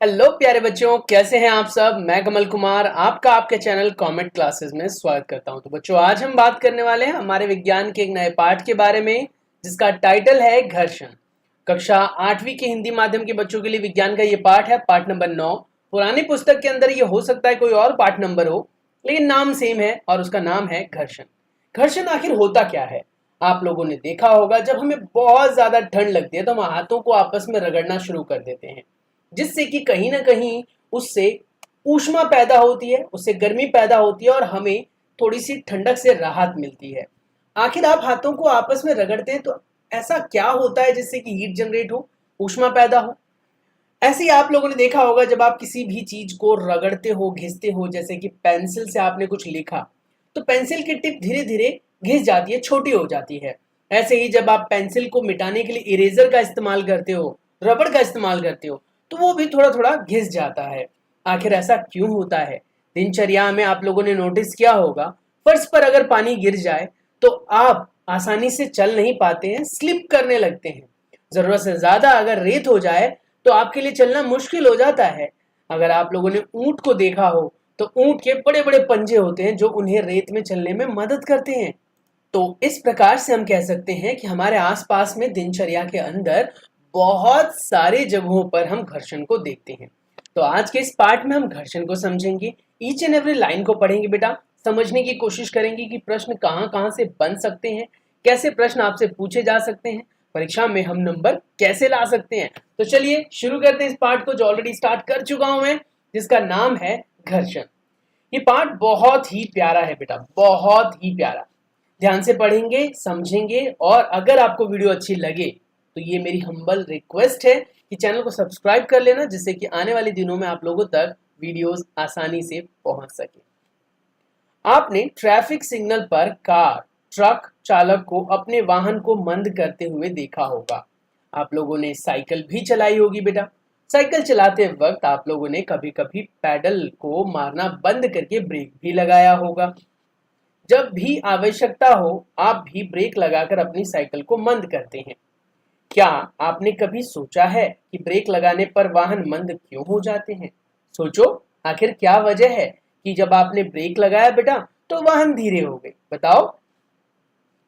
Hello प्यारे बच्चों, कैसे हैं आप सब। मैं कमल कुमार आपका आपके चैनल कॉमेट क्लासेस में स्वागत करता हूं। तो बच्चों, आज हम बात करने वाले हैं हमारे विज्ञान के एक नए पाठ के बारे में, जिसका टाइटल है घर्षण। कक्षा 8वीं के हिंदी माध्यम के बच्चों के लिए विज्ञान का ये पाठ है, पाठ नंबर 9। पुरानी पुस्तक के अंदर ये हो सकता है कोई और पाठ नंबर हो, लेकिन नाम सेम है और उसका नाम है घर्षण। घर्षण आखिर होता क्या है? आप लोगों ने देखा होगा, जब हमें बहुत ज्यादा ठंड लगती है तो हम हाथों को आपस में रगड़ना शुरू कर देते हैं, जिससे कि कहीं ना कहीं उससे ऊष्मा पैदा होती है, उससे गर्मी पैदा होती है और हमें थोड़ी सी ठंडक से राहत मिलती है। आखिर आप हाथों को आपस में रगड़ते हैं तो ऐसा क्या होता है जिससे कि हीट जनरेट हो, ऊष्मा पैदा हो? ऐसे ही आप लोगों ने देखा होगा, जब आप किसी भी चीज को रगड़ते हो, घिसते हो, जैसे कि पेंसिल से आपने कुछ लिखा तो पेंसिल की टिप धीरे धीरे घिस जाती है, छोटी हो जाती है। ऐसे ही जब आप पेंसिल को मिटाने के लिए इरेजर का इस्तेमाल करते हो, रबड़ का इस्तेमाल करते हो, तो वो भी थोड़ा थोड़ा घिस जाता है। आखिर ऐसा क्यों होता है? दिनचर्या में आप लोगों ने नोटिस किया होगा, फर्श पर अगर पानी गिर जाए तो आप आसानी से चल नहीं पाते हैं, स्लिप करने लगते हैं। जरूरत से ज्यादा अगर रेत हो जाए तो आपके लिए चलना मुश्किल हो जाता है। अगर आप लोगों ने ऊंट को देखा हो तो ऊंट के बड़े बड़े पंजे होते हैं जो उन्हें रेत में चलने में मदद करते हैं। तो इस प्रकार से हम कह सकते हैं कि हमारे आसपास में दिनचर्या के अंदर बहुत सारे जगहों पर हम घर्षण को देखते हैं। तो आज के इस पाठ में हम घर्षण को समझेंगे, ईच एंड एवरी लाइन को पढ़ेंगे बेटा, समझने की कोशिश करेंगे कि प्रश्न कहाँ कहाँ से बन सकते हैं, कैसे प्रश्न आपसे पूछे जा सकते हैं, परीक्षा में हम नंबर कैसे ला सकते हैं। तो चलिए शुरू करते हैं इस पाठ को, जो ऑलरेडी स्टार्ट कर चुका हूं मैं, जिसका नाम है घर्षण। ये पाठ बहुत ही प्यारा है बेटा, बहुत ही प्यारा। ध्यान से पढ़ेंगे, समझेंगे, और अगर आपको वीडियो अच्छी लगे तो ये मेरी हम्बल रिक्वेस्ट है कि चैनल को सब्सक्राइब कर लेना, जिससे कि आने वाले दिनों में आप लोगों तक वीडियोस आसानी से पहुंच सके। आपने ट्रैफिक सिग्नल पर कार, ट्रक चालक को अपने वाहन को मंद करते हुए देखा होगा। आप लोगों ने साइकिल भी चलाई होगी बेटा। साइकिल चलाते वक्त आप लोगों ने कभी कभी पैडल को मारना बंद करके ब्रेक भी लगाया होगा। जब भी आवश्यकता हो आप भी ब्रेक लगाकर अपनी साइकिल को मंद करते हैं। क्या आपने कभी सोचा है कि ब्रेक लगाने पर वाहन मंद क्यों हो जाते हैं? सोचो, आखिर क्या वजह है कि जब आपने ब्रेक लगाया बेटा तो वाहन धीरे हो गए? बताओ।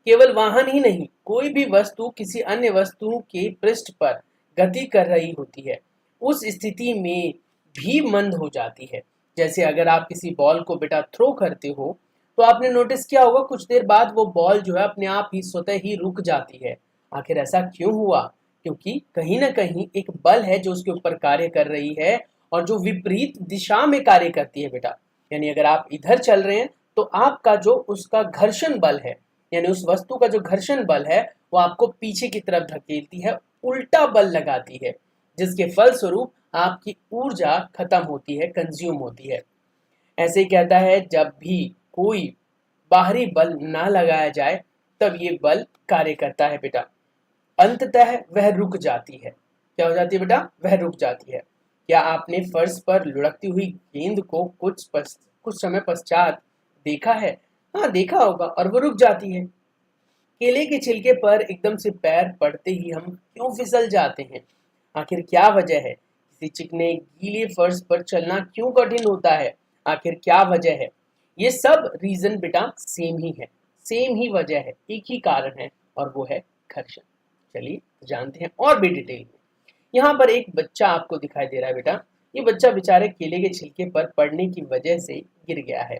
केवल वाहन ही नहीं, कोई भी वस्तु किसी अन्य वस्तु के पृष्ठ पर गति कर रही होती है, उस स्थिति में भी मंद हो जाती है। जैसे अगर आप किसी बॉल को बेटा थ्रो करते हो तो आपने नोटिस किया होगा, कुछ देर बाद वो बॉल जो है अपने आप ही स्वतः ही रुक जाती है। आखिर ऐसा क्यों हुआ? क्योंकि कहीं ना कहीं एक बल है जो उसके ऊपर कार्य कर रही है, और जो विपरीत दिशा में कार्य करती है बेटा। यानी अगर आप इधर चल रहे हैं तो आपका जो उसका घर्षण बल है, यानी उस वस्तु का जो घर्षण बल है, वो आपको पीछे की तरफ धकेलती है, उल्टा बल लगाती है, जिसके फलस्वरूप आपकी ऊर्जा खत्म होती है, कंज्यूम होती है। ऐसे ही कहता है, जब भी कोई बाहरी बल ना लगाया जाए तब ये बल कार्य करता है बेटा। अंततः वह रुक जाती है। क्या हो जाती है बेटा? वह रुक जाती है। क्या आपने फर्श पर लुढ़कती हुई गेंद को कुछ समय पश्चात देखा है? हाँ, देखा होगा, और वो रुक जाती है। केले के छिलके पर एकदम से पैर पड़ते ही हम क्यों फिसल जाते हैं? आखिर क्या वजह है? किसी चिकने गीले फर्श पर चलना क्यों कठिन होता है? आखिर क्या वजह है? ये सब रीजन बेटा सेम ही है, सेम ही वजह है, एक ही कारण है, और वो है घर्षण। चलिए जानते हैं और भी डिटेल में। यहाँ पर एक बच्चा आपको दिखाई दे रहा है बेटा। ये बच्चा बेचारे केले के छिलके पर पड़ने की वजह से गिर गया है।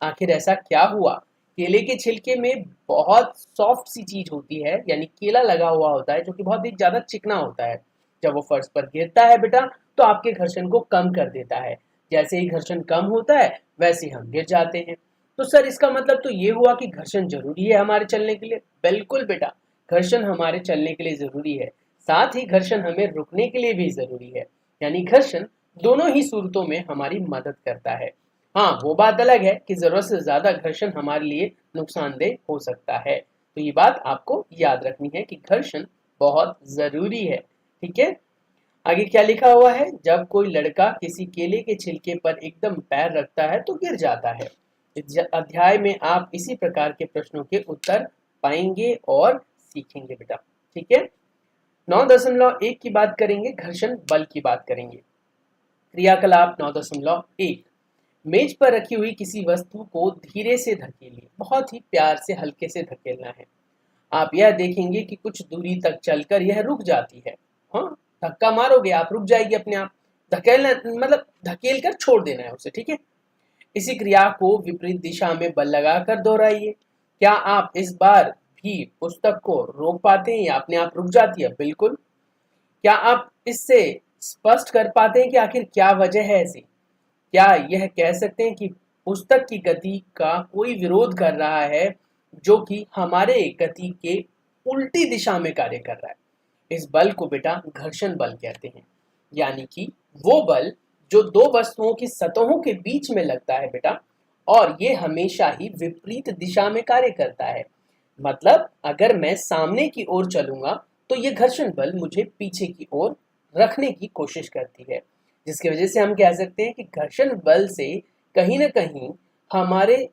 आखिर ऐसा क्या हुआ? केले के छिलके में बहुत सॉफ्ट सी चीज होती है, यानी केला लगा हुआ होता है, जो कि बहुत ही ज्यादा चिकना होता है। जब वो फर्श पर गिरता है बेटा तो आपके घर्षण को कम कर देता है। जैसे ही घर्षण कम होता है वैसे हम गिर जाते हैं। तो सर, इसका मतलब तो ये हुआ कि घर्षण जरूरी है हमारे चलने के लिए? बिल्कुल बेटा, घर्षण हमारे चलने के लिए जरूरी है, साथ ही घर्षण हमें रुकने के लिए भी जरूरी है। यानी घर्षण दोनों ही सूरतों में हमारी मदद करता है। हाँ, वो बात अलग है कि जरूरत से ज्यादा घर्षण हमारे लिए नुकसानदेह हो सकता है। तो ये बात आपको याद रखनी है कि घर्षण बहुत जरूरी है। ठीक है, आगे क्या लिखा हुआ है? जब कोई लड़का किसी केले के छिलके पर एकदम पैर रखता है तो गिर जाता है। इस अध्याय में आप इसी प्रकार के प्रश्नों के उत्तर पाएंगे और सीखेंगे बेटा। ठीक है, 9.1 की बात करेंगे, घर्षण बल की बात करेंगे। क्रियाकलाप 9.1 मेज पर रखी हुई किसी वस्तु को धीरे से धकेलिए। बहुत ही प्यार से हल्के से धकेलना है। आप यह देखेंगे कि कुछ दूरी तक चलकर यह रुक जाती है। हाँ, धक्का मारोगे आप, रुक जाएगी अपने आप। धकेलना मतलब धकेल कर छोड़ देना है उसे, ठीक है। इसी क्रिया को विपरीत दिशा में बल लगाकर दोहराइए। क्या आप इस बार भी पुस्तक को रोक पाते हैं या अपने आप रुक जाती है? बिल्कुल। क्या आप इससे स्पष्ट कर पाते हैं कि आखिर क्या वजह है ऐसी? क्या यह कह सकते हैं कि पुस्तक की गति का कोई विरोध कर रहा है जो कि हमारे गति के उल्टी दिशा में कार्य कर रहा है? इस बल को बेटा घर्षण बल कहते हैं, यानी कि वो बल जो दो वस्तुओं की सतहों के बीच में लगता है बेटा, और ये हमेशा ही विपरीत दिशा में कार्य करता है। मतलब अगर मैं सामने की ओर चलूंगा तो ये घर्षण बल मुझे पीछे की ओर रखने की कोशिश करती है, जिसकी वजह से हम कह सकते हैं कि घर्षण बल से कहीं ना कहीं हमारे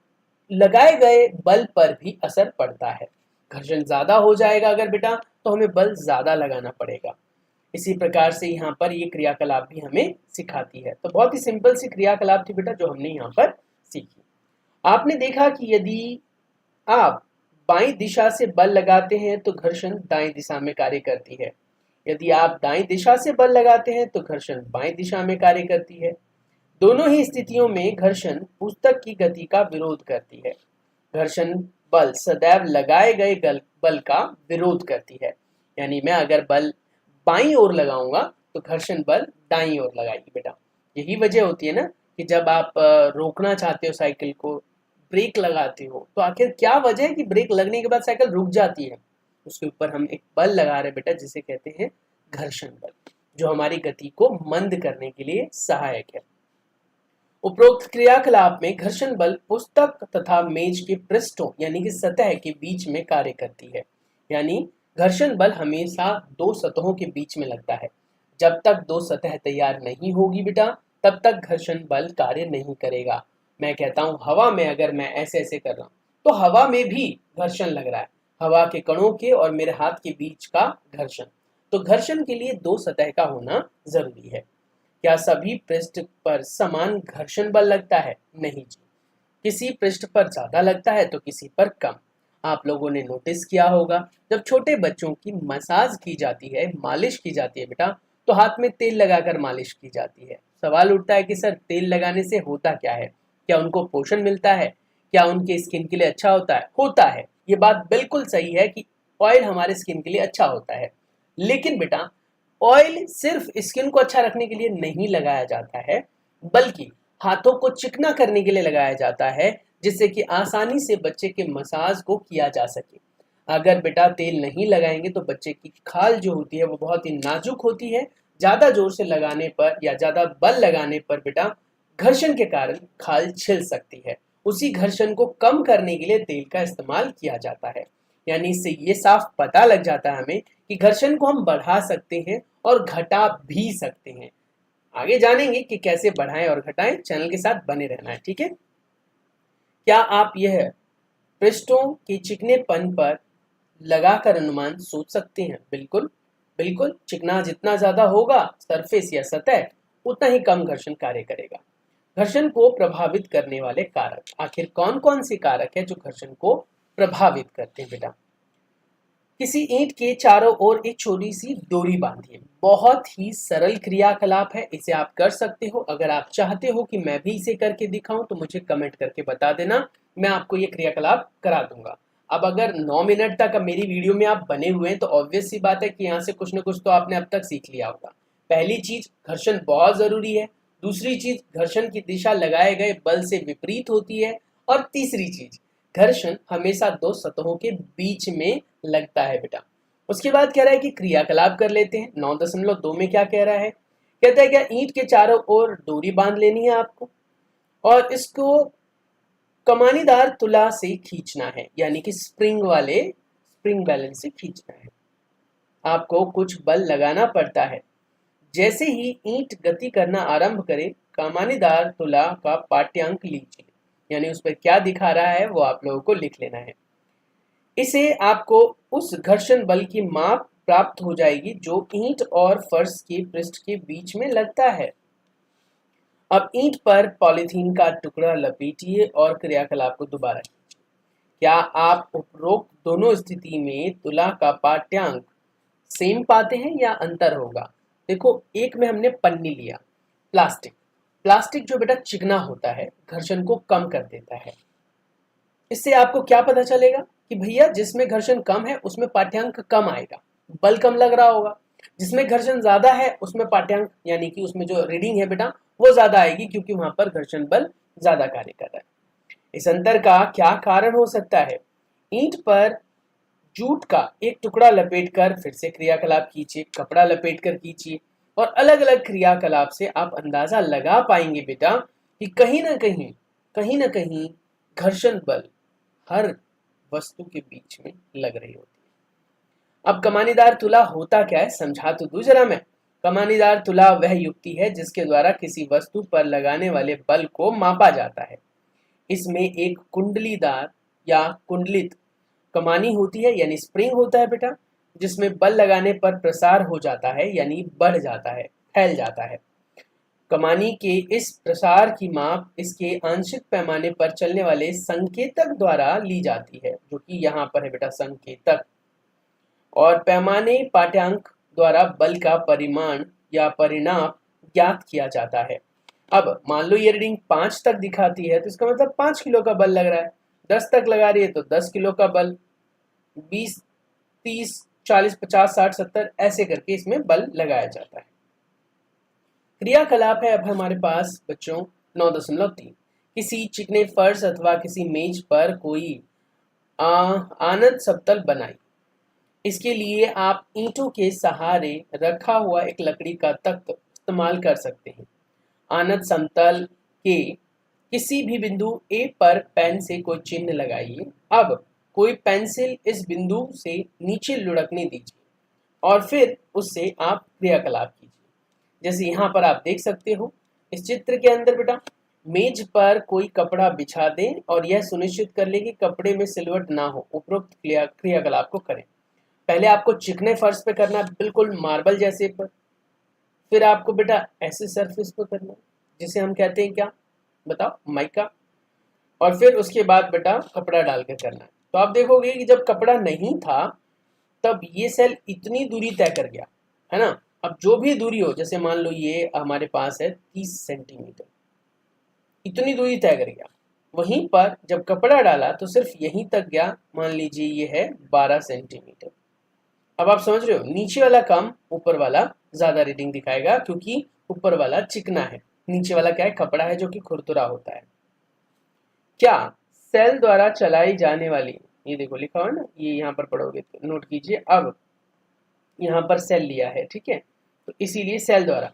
लगाए गए बल पर भी असर पड़ता है। घर्षण ज्यादा हो जाएगा अगर बेटा, तो हमें बल ज्यादा लगाना पड़ेगा। इसी प्रकार से यहाँ पर ये क्रियाकलाप भी हमें सिखाती है। तो बहुत ही सिंपल सी क्रियाकलाप थी बेटा जो हमने यहाँ पर सीखी। आपने देखा कि यदि आप बाईं दिशा से बल लगाते हैं तो घर्षण दाईं दिशा में कार्य करती है। यदि आप दाईं दिशा से बल लगाते हैं तो घर्षण बाईं दिशा में कार्य करती है। दोनों ही स्थितियों में घर्षण पुस्तक की गति का विरोध करती है। घर्षण बल सदैव लगाए गए बल का विरोध करती है। यानी मैं अगर बल बाईं ओर लगाऊंगा तो घर्षण बल दाईं ओर लगाएगी बेटा। यही वजह होती है ना कि जब आप रोकना चाहते हो साइकिल को, ब्रेक लगाते हो, तो आखिर क्या वजह है कि ब्रेक लगने के बाद साइकिल रुक जाती है? उसके ऊपर हम एक बल लगा रहे हैं बेटा जिसे कहते हैं घर्षण बल, जो हमारी गति को मंद करने के लिए सहायक है। उपरोक्त क्रियाकलाप में घर्षण बल पुस्तक तथा मेज के पृष्ठों यानी कि सतह के बीच में कार्य करती है। यानी घर्षण बल हमेशा दो सतहों के बीच में लगता है। जब तक दो सतह तैयार नहीं होगी बेटा, तब तक घर्षण बल कार्य नहीं करेगा। मैं कहता हूं हवा में अगर मैं ऐसे ऐसे कर रहा हूं तो हवा में भी घर्षण लग रहा है, हवा के कणों के और मेरे हाथ के बीच का घर्षण। तो घर्षण के लिए दो सतह का होना जरूरी है। क्या सभी पृष्ठ पर समान घर्षण बल लगता है? नहीं जी, किसी पृष्ठ पर ज्यादा लगता है तो किसी पर कम। आप लोगों ने नोटिस किया होगा जब छोटे बच्चों की मसाज की जाती है, मालिश की जाती है बेटा, तो हाथ में तेल लगाकर मालिश की जाती है। सवाल उठता है कि सर तेल लगाने से होता क्या है? क्या उनको पोषण मिलता है? क्या उनके स्किन के लिए अच्छा होता है? होता है, ये बात बिल्कुल सही है कि ऑयल हमारे स्किन के लिए अच्छा होता है। लेकिन बेटा ऑयल सिर्फ स्किन को अच्छा रखने के लिए नहीं लगाया जाता है, बल्कि हाथों को चिकना करने के लिए लगाया जाता है, जिससे कि आसानी से बच्चे के मसाज को किया जा सके। अगर बेटा तेल नहीं लगाएंगे तो बच्चे की खाल जो होती है वो बहुत ही नाजुक होती है। ज्यादा जोर से लगाने पर या ज्यादा बल लगाने पर बेटा घर्षण के कारण खाल छिल सकती है। उसी घर्षण को कम करने के लिए तेल का इस्तेमाल किया जाता है। यानी इससे ये साफ पता लग जाता है हमें कि घर्षण को हम बढ़ा सकते हैं और घटा भी सकते हैं। आगे जानेंगे कि कैसे बढ़ाएं और घटाएं। चैनल के साथ बने रहना है, ठीक है। क्या आप यह पृष्ठों के चिकनेपन पर लगाकर अनुमान सोच सकते हैं? बिल्कुल बिल्कुल, चिकना जितना ज्यादा होगा सरफेस या सतह, उतना ही कम घर्षण कार्य करेगा। घर्षण को प्रभावित करने वाले कारक, आखिर कौन कौन से कारक है जो घर्षण को प्रभावित करते हैं बेटा? किसी ईंट के चारों ओर एक छोटी सी डोरी बांधिए। बहुत ही सरल क्रियाकलाप है, इसे आप कर सकते हो। अगर आप चाहते हो कि मैं भी इसे करके दिखाऊं तो मुझे कमेंट करके बता देना, मैं आपको ये क्रियाकलाप करा दूंगा। अब अगर 9 मिनट तक मेरी वीडियो में आप बने हुए हैं तो ऑब्वियस सी बात है कि यहाँ से कुछ ना कुछ तो आपने अब तक सीख लिया होगा। पहली चीज, घर्षण बहुत जरूरी है। दूसरी चीज, घर्षण की दिशा लगाए गए बल से विपरीत होती है। और तीसरी चीज, घर्षण हमेशा दो सतहों के बीच में लगता है बेटा। उसके बाद कह रहा है कि क्रियाकलाप कर लेते हैं। 9.2 में क्या कह रहा है? कहता है क्या ईंट के चारों ओर डोरी बांध लेनी है आपको और इसको कमानीदार तुला से खींचना है, यानी कि स्प्रिंग बैलेंस से खींचना है। आपको कुछ बल लगाना पड़ता है। जैसे ही ईंट गति करना आरंभ करे, कमानीदार तुला का पाठ्यांक लीजिए, यानी उस पर क्या दिखा रहा है वो आप लोगों को लिख लेना है। इसे आपको उस घर्षण बल की माप प्राप्त हो जाएगी जो ईंट और फर्श के पृष्ठ के बीच में लगता है। अब ईंट पर पॉलीथीन का टुकड़ा लपेटिए और क्रियाकलाप को दोबारा कीजिए। क्या आप उपरोक्त दोनों स्थिति में तुला का पाठ्यांक सेम पाते हैं या अंतर होगा? देखो, एक में हमने पन्नी लिया, प्लास्टिक। प्लास्टिक जो बेटा चिकना होता है, घर्षण को कम कर देता है। इससे आपको क्या पता चलेगा कि भैया जिसमें घर्षण कम है उसमें पाठ्यांक कम आएगा, बल कम लग रहा होगा। जिसमें घर्षण ज्यादा है उसमें पाठ्यांक यानी कि उसमें जो रीडिंग है बेटा वो ज्यादा आएगी, क्योंकि वहां पर घर्षण बल ज्यादा कार्य कर रहा है। इस अंतर का क्या कारण हो सकता है? ईंट पर जूट का एक टुकड़ा लपेटकर फिर से क्रियाकलाप कीजिए, कपड़ा लपेटकर कीजिए, और अलग अलग क्रियाकलाप से आप अंदाजा लगा पाएंगे बेटा कि कहीं ना कहीं घर्षण बल हर वस्तु के बीच में लग रही होती है। अब कमानीदार तुला होता क्या है, समझा तो दूं जरा मैं। कमानीदार तुला वह युक्ति है जिसके द्वारा किसी वस्तु पर लगाने वाले बल को मापा जाता है। इसमें एक कुंडलीदार या कुंडलित कमानी होती है, यानी स्प्रिंग होता है बेटा, जिसमें बल लगाने पर प्रसार हो जाता है, यानी बढ़ जाता है, फैल जाता है। कमानी के इस प्रसार की माप इसके आंशिक पैमाने पर चलने वाले संकेतक द्वारा ली जाती है, जो कि यहाँ पर है बेटा संकेतक, और पैमाने पाठ्यांक द्वारा बल का परिमाण या परिणाम ज्ञात किया जाता है। अब मान लो ये रीडिंग 5 तक दिखाती है तो इसका मतलब 5 किलो का बल लग रहा है। 10 तक लगा रही है तो 10 किलो का बल, 20, 30, 40, 50, 60, 70 ऐसे करके इसमें बल लगाया जाता है। क्रियाकलाप है अब हमारे पास बच्चों 9.3। किसी चिकने फर्श अथवा किसी मेज पर कोई आनत समतल बनाई। इसके लिए आप ईंटों के सहारे रखा हुआ एक लकड़ी का तख्त इस्तेमाल कर सकते हैं। आनत समतल के किसी भी बिंदु ए पर पेन से कोई चिन्ह लगाइए। अब कोई पेंसिल इस बिंदु से नीचे लुढ़कने दीजिए और फिर उससे आप क्रियाकलाप कीजिए। जैसे यहाँ पर आप देख सकते हो इस चित्र के अंदर बेटा, मेज पर कोई कपड़ा बिछा दें और यह सुनिश्चित कर ले कि कपड़े में सिलवट ना हो। उपरोक्त क्रियाकलाप को करें। पहले आपको चिकने फर्श पे करना है, बिल्कुल मार्बल जैसे पर। फिर आपको बेटा ऐसे सरफेस पर करना है जिसे हम कहते हैं क्या, बताओ, माइका। और फिर उसके बाद बेटा कपड़ा डाल के करना है। तो आप देखोगे कि जब कपड़ा नहीं था तब ये सेल इतनी दूरी तय कर गया, है ना। अब जो भी दूरी हो, जैसे मान लो ये हमारे पास है 30 सेंटीमीटर, इतनी दूरी तय कर गया। वहीं पर जब कपड़ा डाला तो सिर्फ यहीं तक गया, मान लीजिए ये है 12 सेंटीमीटर। अब आप समझ रहे हो, नीचे वाला कम, ऊपर वाला ज्यादा रीडिंग दिखाएगा, क्योंकि ऊपर वाला चिकना है, नीचे वाला क्या है, कपड़ा है जो कि खुरदुरा होता है। क्या सेल द्वारा चलाई जाने वाली, ये देखो लिखा हुआ है ना, ये यहाँ पर पढ़ोगे तो नोट कीजिए। अब यहाँ पर सेल लिया है, ठीक है, तो इसीलिए सेल द्वारा,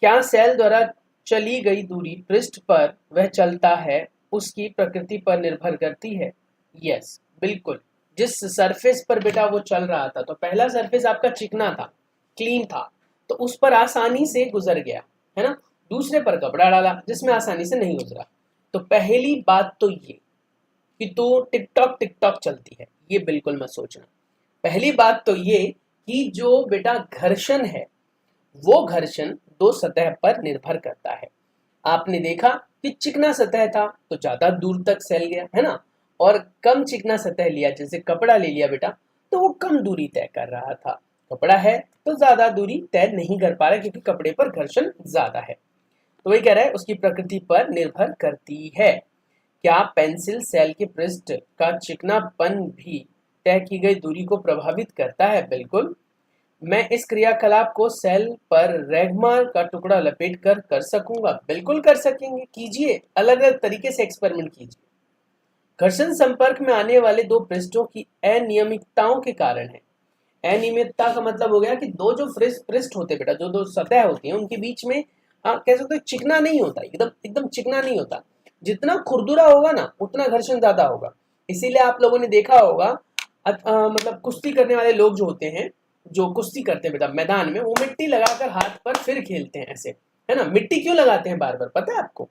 क्या सेल द्वारा चली गई दूरी पृष्ठ पर वह चलता है उसकी प्रकृति पर निर्भर करती है? यस, बिल्कुल। जिस सरफेस पर बेटा वो चल रहा था, तो पहला सरफेस आपका चिकना था, क्लीन था, तो उस पर आसानी से गुजर गया, है ना। दूसरे पर कपड़ा डाला जिसमें आसानी से नहीं गुजरा। तो पहली बात तो ये कि तो टिक टॉक चलती है, ये बिल्कुल मत सोचना। पहली बात तो ये कि जो बेटा घर्षण है वो घर्षण दो सतह पर निर्भर करता है। आपने देखा कि चिकना सतह था तो ज्यादा दूर तक सेल गया, है ना, और कम चिकना सतह लिया, जैसे कपड़ा ले लिया बेटा, तो वो कम दूरी तय कर रहा था। कपड़ा है तो ज्यादा दूरी तय नहीं कर पा रहा क्योंकि कपड़े पर घर्षण ज्यादा है। तो वही कह रहा है उसकी प्रकृति पर निर्भर करती है। क्या पेंसिल सेल के पृष्ठ का चिकनापन भी तय की गई दूरी को प्रभावित करता है? बिल्कुल। मैं इस क्रियाकलाप को सेल पर रेगमार का टुकड़ा लपेट कर सकूंगा? बिल्कुल कर सकेंगे, कीजिए, अलग अलग तरीके से एक्सपेरिमेंट कीजिए। घर्षण संपर्क में आने वाले दो पृष्ठों की अनियमितताओं के कारण है। अनियमितता का मतलब हो गया कि दो जो पृष्ठ होते बेटा, जो दो सतह होती हैं उनके बीच में कह सकते हो चिकना नहीं होता, एकदम एकदम चिकना नहीं होता। जितना खुरदुरा होगा ना उतना घर्षण ज्यादा होगा। इसीलिए आप लोगों ने देखा होगा मतलब कुश्ती करने वाले लोग जो होते हैं, जो कुश्ती करते हैं बेटा मैदान में, वो मिट्टी लगाकर हाथ पर फिर खेलते हैं ऐसे, है ना। मिट्टी क्यों लगाते हैं बार बार, पता है आपको?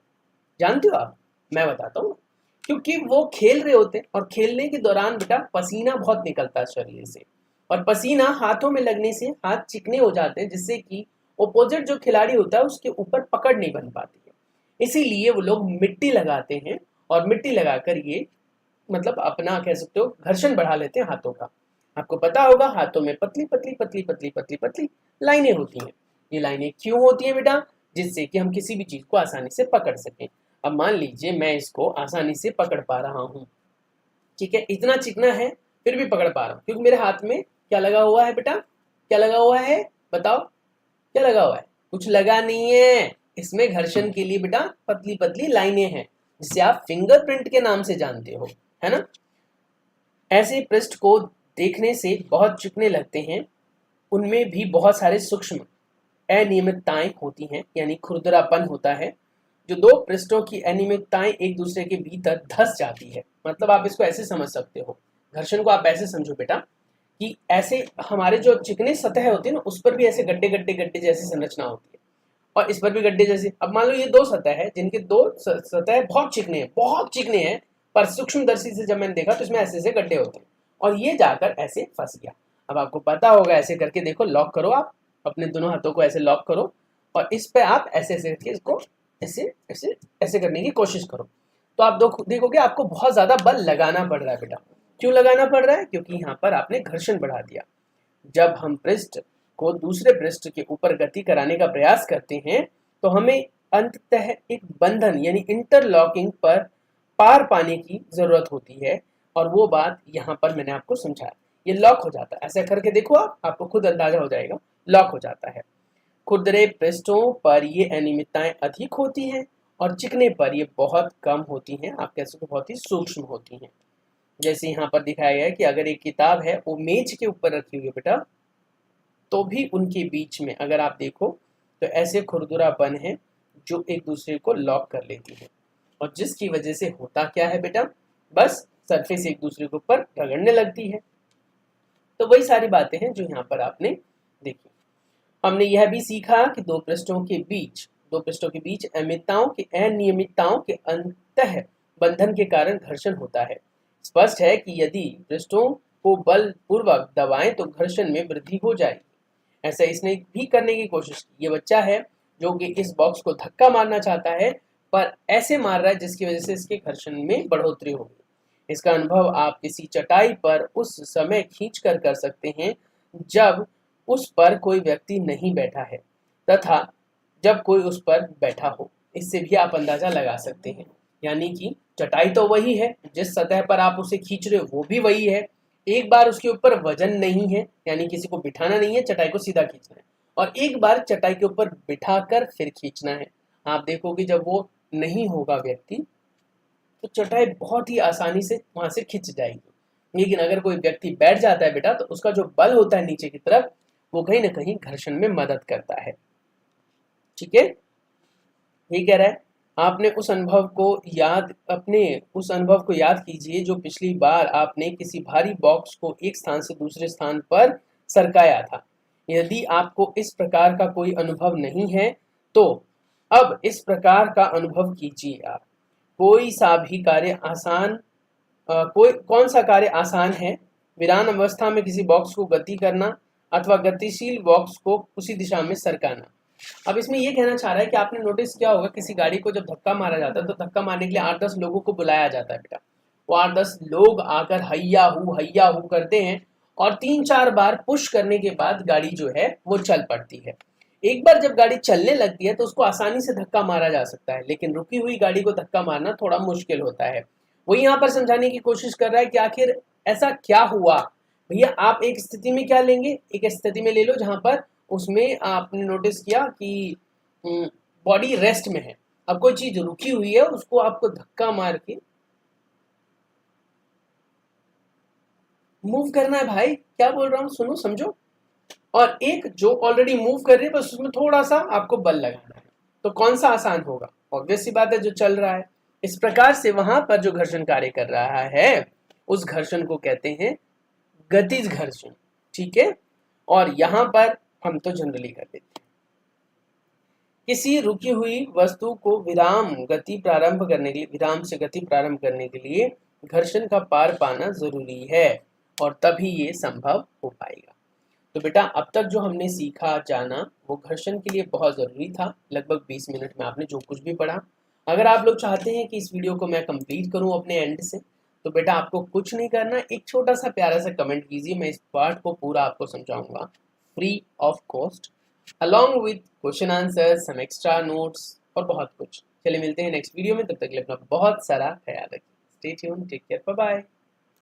जानते हो आप? मैं बताता हूँ। क्योंकि वो खेल रहे होते हैं और खेलने के दौरान बेटा पसीना बहुत निकलता है शरीर से, और पसीना हाथों में लगने से हाथ चिकने हो जाते हैं, जिससे कि ऑपोजिट जो खिलाड़ी होता है उसके ऊपर पकड़ नहीं बन पाती है, इसीलिए वो लोग मिट्टी लगाते हैं और मिट्टी लगाकर ये मतलब अपना कह सकते हो घर्षण बढ़ा लेते हैं हाथों का। आपको पता होगा हाथों में पतली पतली पतली पतली पतली पतली लाइनें होती हैं। ये लाइनें क्यों होती हैं बेटा? जिससे कि हम किसी भी चीज को आसानी से पकड़ सकें। अब मान लीजिए मैं इसको आसानी से पकड़ पा रहा हूँ, ठीक है, इतना चिकना है फिर भी पकड़ पा रहा हूँ क्योंकि मेरे हाथ में क्या लगा हुआ है बेटा? क्या लगा हुआ है बताओ? क्या लगा हुआ है? कुछ लगा नहीं है। इसमें घर्षण के लिए बेटा पतली पतली लाइनें हैं जिसे आप फिंगरप्रिंट के नाम से जानते हो, है ना। ऐसे पृष्ठ को देखने से बहुत चिकने लगते हैं, उनमें भी बहुत सारे सूक्ष्म अनियमितताएं होती हैं, यानी खुरदरापन होता है। जो दो पृष्ठों की अनियमितताएं एक दूसरे के भीतर धस जाती है, मतलब आप इसको ऐसे समझ सकते हो, घर्षण को आप ऐसे समझो बेटा कि ऐसे हमारे जो चिकने सतह होती है ना उस पर भी ऐसे गड्ढे गड्ढे गड्ढे जैसी संरचना होती है और इस पर भी गड्ढे जैसे। अब मान लो ये दो सतह है जिनके दो सतह बहुत चिकने हैं, पर सूक्ष्मदर्शी से जब मैंने देखा तो इसमें ऐसे ऐसे गड्ढे होते हैं और ये जाकर ऐसे फंस गया। अब आपको पता होगा, ऐसे करके देखो, लॉक करो, आप अपने दोनों हाथों को ऐसे लॉक करो और इस पे आप ऐसे ऐसे करके इसको ऐसे ऐसे ऐसे करने की कोशिश करो, तो आप देखोगे आपको बहुत ज्यादा बल लगाना पड़ रहा है बेटा। क्यों लगाना पड़ रहा है? क्योंकि यहाँ पर आपने घर्षण बढ़ा दिया। जब हम पृष्ठ को दूसरे पृष्ठ के ऊपर गति कराने का प्रयास करते हैं तो हमें अंततः एक बंधन यानी इंटरलॉकिंग पर पार पाने की जरूरत होती है और वो बात यहाँ पर मैंने आपको समझाया। ये लॉक हो जाता है, ऐसा करके देखो आपको खुद अंदाजा हो जाएगा, लॉक हो जाता है। खुरदरे पृष्ठों पर ये अनियमितताएं अधिक होती हैं और चिकने पर ये बहुत कम होती हैं, आप कह सकते हो बहुत ही सूक्ष्म होती हैं। जैसे यहाँ पर दिखाया गया है कि अगर एक किताब है वो मेज के ऊपर रखी हुई है बेटा, तो भी उनके बीच में अगर आप देखो तो ऐसे खुरदुरापन है जो एक दूसरे को लॉक कर लेती है और जिसकी वजह से होता क्या है बेटा, बस सरफेस एक दूसरे के ऊपर रगड़ने लगती है। तो वही सारी बातें हैं जो यहाँ पर आपने देखी। हमने यह भी सीखा कि दो पृष्ठों के बीच अनियमितताओं के अंतः बंधन के कारण घर्षण होता है। स्पष्ट है कि यदि पृष्ठों को बलपूर्वक दबाएं तो घर्षण में वृद्धि हो जाएगी। ऐसा इसने भी करने की कोशिश की। ये बच्चा है जो कि इस बॉक्स को धक्का मारना चाहता है पर ऐसे मार रहा है जिसकी वजह से इसके घर्षण में बढ़ोतरी होगी। इसका अनुभव आप किसी चटाई पर उस समय खींच कर सकते हैं जब उस पर कोई व्यक्ति नहीं बैठा है तथा जब कोई उस पर बैठा हो। इससे भी आप अंदाजा लगा सकते हैं, यानी कि चटाई तो वही है, जिस सतह पर आप उसे खींच रहे हो वो भी वही है। एक बार उसके ऊपर वजन नहीं है, यानी किसी को बिठाना नहीं है, चटाई को सीधा खींचना है, और एक बार चटाई के ऊपर बिठाकर फिर खींचना है। आप देखोगे जब वो नहीं होगा व्यक्ति तो चटाई बहुत ही आसानी से वहां से खिंच जाएगी। लेकिन अगर कोई व्यक्ति बैठ जाता है बेटा तो उसका जो बल होता है नीचे की तरफ वो कहीं ना कहीं घर्षण में मदद करता है। ठीक है, ये कह रहा है आपने उस अनुभव को याद कीजिए जो पिछली बार आपने किसी भारी बॉक्स को एक स्थान से दूसरे स्थान पर सरकाया था। यदि आपको इस प्रकार का कोई अनुभव नहीं है तो अब इस प्रकार का अनुभव कीजिए आप। कौन सा कार्य आसान है? विरान अवस्था में किसी बॉक्स को गति करना अथवा गतिशील बॉक्स को उसी दिशा में सरकाना। अब इसमें ये कहना चाह रहा है कि आपने नोटिस किया होगा किसी गाड़ी को जब धक्का मारा जाता है तो धक्का मारने के लिए 8-10 लोगों को बुलाया जाता है बेटा। वो 8-10 लोग आकर हैया हू करते हैं और 3-4 बार पुश करने के बाद गाड़ी जो है वो चल पड़ती है। एक बार जब गाड़ी चलने लगती है तो उसको आसानी से धक्का मारा जा सकता है, लेकिन रुकी हुई गाड़ी को धक्का मारना थोड़ा मुश्किल होता है। वो यहाँ पर समझाने की कोशिश कर रहा है कि आखिर ऐसा क्या हुआ। भैया आप एक स्थिति में क्या लेंगे, एक स्थिति में ले लो जहां पर उसमें आपने नोटिस किया कि बॉडी रेस्ट में है, अब कोई चीज रुकी हुई है उसको आपको धक्का मार के मूव करना है। भाई क्या बोल रहा हूं, सुनो समझो। और एक जो ऑलरेडी मूव कर रही है बस उसमें थोड़ा सा आपको बल लगाना है, तो कौन सा आसान होगा? ऑब्वियस सी बात है जो चल रहा है। इस प्रकार से वहां पर जो घर्षण कार्य कर रहा है उस घर्षण को कहते हैं गतिज घर्षण। ठीक है, और यहां पर हम तो जनरली कर देते हैं। किसी रुकी हुई वस्तु को विराम से गति प्रारंभ करने के लिए घर्षण का पार पाना जरूरी है और तभी ये संभव हो पाएगा। तो बेटा अब तक जो हमने सीखा जाना वो घर्षण के लिए बहुत ज़रूरी था। लगभग 20 मिनट में आपने जो कुछ भी पढ़ा। अगर आप लोग चाहते हैं कि इस वीडियो को मैं कंप्लीट करूं अपने एंड से, तो बेटा आपको कुछ नहीं करना, एक छोटा सा प्यारा सा कमेंट कीजिए, मैं इस पार्ट को पूरा आपको समझाऊंगा free of cost, along with question answer, some extra notes और बहुत कुछ। चलिए मिलते हैं नेक्स्ट वीडियो में, तब तक के लिए अपना बहुत सारा ख्याल रखिए। Stay tuned, take care, bye bye.